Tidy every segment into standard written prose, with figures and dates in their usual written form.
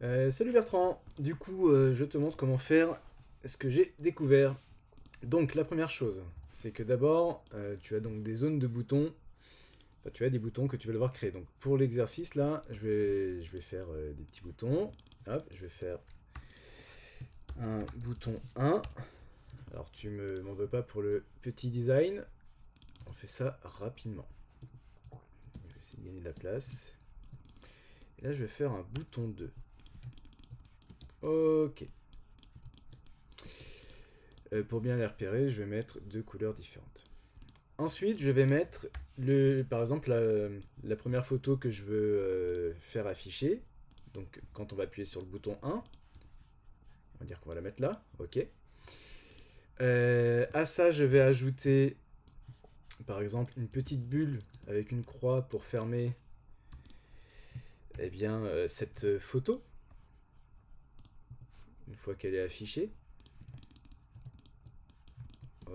Salut Bertrand, du coup je te montre comment faire ce que j'ai découvert. Donc la première chose, c'est que d'abord tu as donc des zones de boutons, enfin tu as des boutons que tu vas devoir créer. Donc pour l'exercice là, je vais faire des petits boutons. Hop, je vais faire un bouton 1. Alors tu m'en veux pas pour le petit design, on fait ça rapidement. Je vais essayer de gagner de la place. Et là je vais faire un bouton 2. Ok. Pour bien les repérer, je vais mettre deux couleurs différentes. Ensuite, je vais mettre, par exemple, la première photo que je veux faire afficher. Donc, quand on va appuyer sur le bouton 1, on va dire qu'on va la mettre là. OK. À ça, je vais ajouter, par exemple, une petite bulle avec une croix pour fermer cette photo, une fois qu'elle est affichée.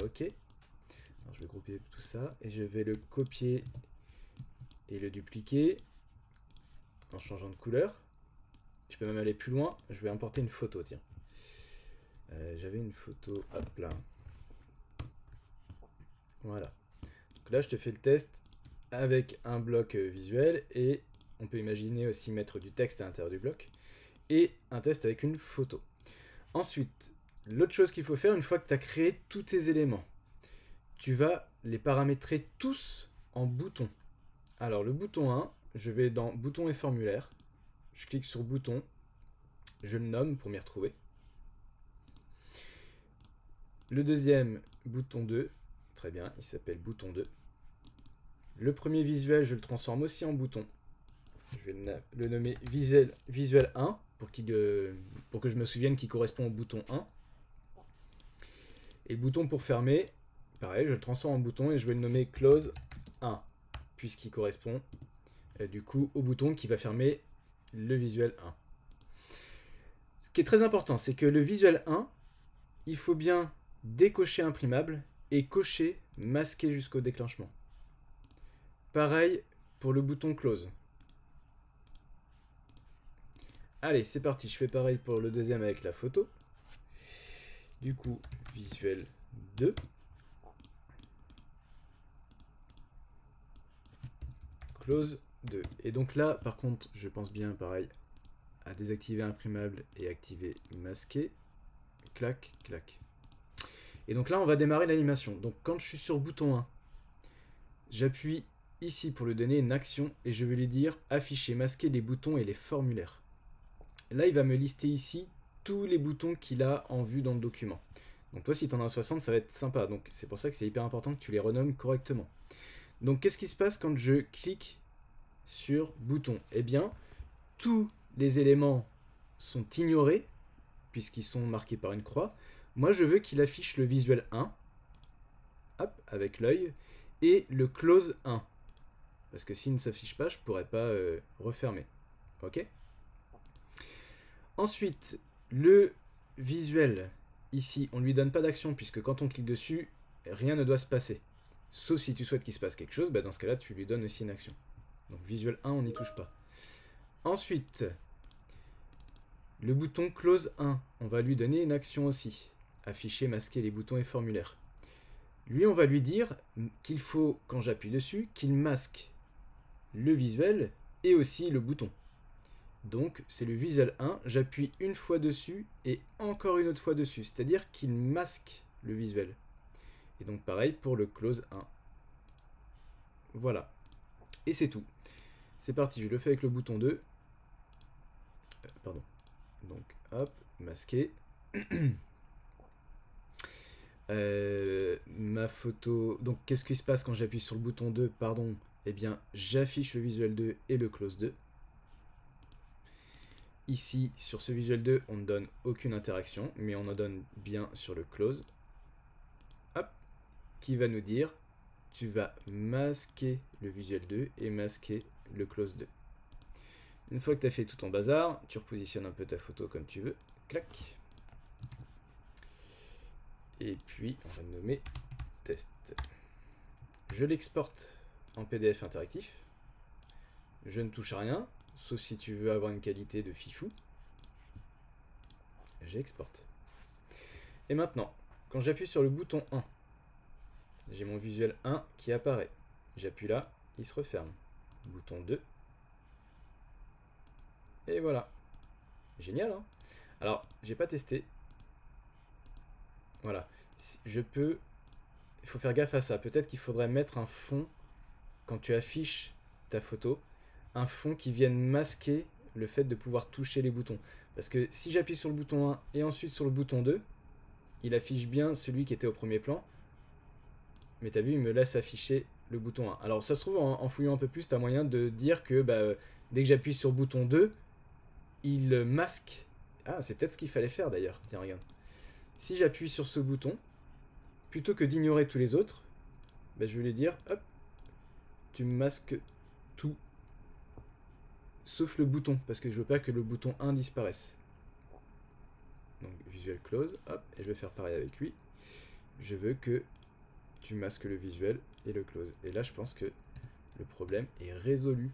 OK. Alors, je vais grouper tout ça et je vais le copier et le dupliquer en changeant de couleur. Je peux même aller plus loin, je vais importer une photo, tiens. J'avais une photo, hop là. Voilà. Donc là, je te fais le test avec un bloc visuel et on peut imaginer aussi mettre du texte à l'intérieur du bloc et un test avec une photo. Ensuite, l'autre chose qu'il faut faire une fois que tu as créé tous tes éléments, tu vas les paramétrer tous en boutons. Alors le bouton 1, je vais dans bouton et formulaire, je clique sur bouton, je le nomme pour m'y retrouver. Le deuxième, bouton 2, très bien, il s'appelle bouton 2. Le premier visuel, je le transforme aussi en bouton. Je vais le nommer visuel 1 pour que je me souvienne qu'il correspond au bouton 1. Et le bouton pour fermer, pareil, je le transforme en bouton et je vais le nommer close 1 puisqu'il correspond du coup au bouton qui va fermer le visuel 1. Ce qui est très important, c'est que le visuel 1, il faut bien décocher imprimable et cocher masqué jusqu'au déclenchement. Pareil pour le bouton close. Allez, c'est parti, je fais pareil pour le deuxième avec la photo. Du coup, visuel 2. Close 2. Et donc là, par contre, je pense bien, pareil, à désactiver imprimable et activer masqué. Clac, clac. Et donc là, on va démarrer l'animation. Donc quand je suis sur bouton 1, j'appuie ici pour lui donner une action et je vais lui dire afficher, masquer les boutons et les formulaires. Là, il va me lister ici tous les boutons qu'il a en vue dans le document. Donc toi, si tu en as 60, ça va être sympa. Donc c'est pour ça que c'est hyper important que tu les renommes correctement. Donc qu'est-ce qui se passe quand je clique sur bouton? Eh bien, tous les éléments sont ignorés, puisqu'ils sont marqués par une croix. Moi, je veux qu'il affiche le visuel 1, hop, avec l'œil, et le close 1. Parce que s'il ne s'affiche pas, je ne pourrais pas refermer. Ok? Ensuite, le visuel, ici, on ne lui donne pas d'action, puisque quand on clique dessus, rien ne doit se passer. Sauf si tu souhaites qu'il se passe quelque chose, bah dans ce cas-là, tu lui donnes aussi une action. Donc visuel 1, on n'y touche pas. Ensuite, le bouton close 1, on va lui donner une action aussi. Afficher, masquer les boutons et formulaires. Lui, on va lui dire qu'il faut, quand j'appuie dessus, qu'il masque le visuel et aussi le bouton. Donc, c'est le visuel 1, j'appuie une fois dessus et encore une autre fois dessus, c'est-à-dire qu'il masque le visuel. Et donc pareil pour le close 1. Voilà. Et c'est tout. C'est parti, je le fais avec le bouton 2. Pardon. Donc, hop, masqué. Ma photo... Donc, qu'est-ce qui se passe quand j'appuie sur le bouton 2? Pardon. Eh bien, j'affiche le visuel 2 et le close 2. Ici, sur ce visuel 2, on ne donne aucune interaction, mais on en donne bien sur le close. Hop, qui va nous dire, tu vas masquer le visuel 2 et masquer le close 2. Une fois que tu as fait tout ton bazar, tu repositionnes un peu ta photo comme tu veux. Clac. Et puis, on va le nommer test. Je l'exporte en PDF interactif. Je ne touche à rien, sauf si tu veux avoir une qualité de fifou. j'exporte. Et maintenant, quand j'appuie sur le bouton 1, j'ai mon visuel 1 qui apparaît. J'appuie là, il se referme. Bouton 2. Et voilà. Génial, hein? Alors, j'ai pas testé. Voilà. Je peux... Il faut faire gaffe à ça. Peut-être qu'il faudrait mettre un fond, quand tu affiches ta photo, un fond qui vienne masquer le fait de pouvoir toucher les boutons. Parce que si j'appuie sur le bouton 1 et ensuite sur le bouton 2, il affiche bien celui qui était au premier plan. Mais t'as vu, il me laisse afficher le bouton 1. Alors ça se trouve, en fouillant un peu plus, t'as moyen de dire que dès que j'appuie sur le bouton 2, il masque. Ah, c'est peut-être ce qu'il fallait faire d'ailleurs. Tiens, regarde. Si j'appuie sur ce bouton, plutôt que d'ignorer tous les autres, je vais lui dire, hop, tu masques tout, sauf le bouton, parce que je veux pas que le bouton 1 disparaisse. Donc visuel close, hop, et je vais faire pareil avec lui. Je veux que tu masques le visuel et le close. Et là, je pense que le problème est résolu.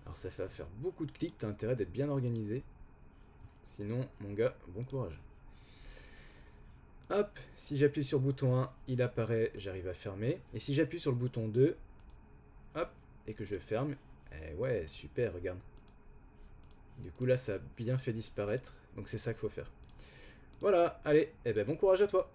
Alors ça fait faire beaucoup de clics, t'as intérêt d'être bien organisé. Sinon, mon gars, bon courage. Hop, si j'appuie sur le bouton 1, il apparaît, j'arrive à fermer. Et si j'appuie sur le bouton 2, hop, et que je ferme, ouais, super, regarde. Du coup, là, ça a bien fait disparaître. Donc c'est ça qu'il faut faire. Voilà, allez, bon courage à toi.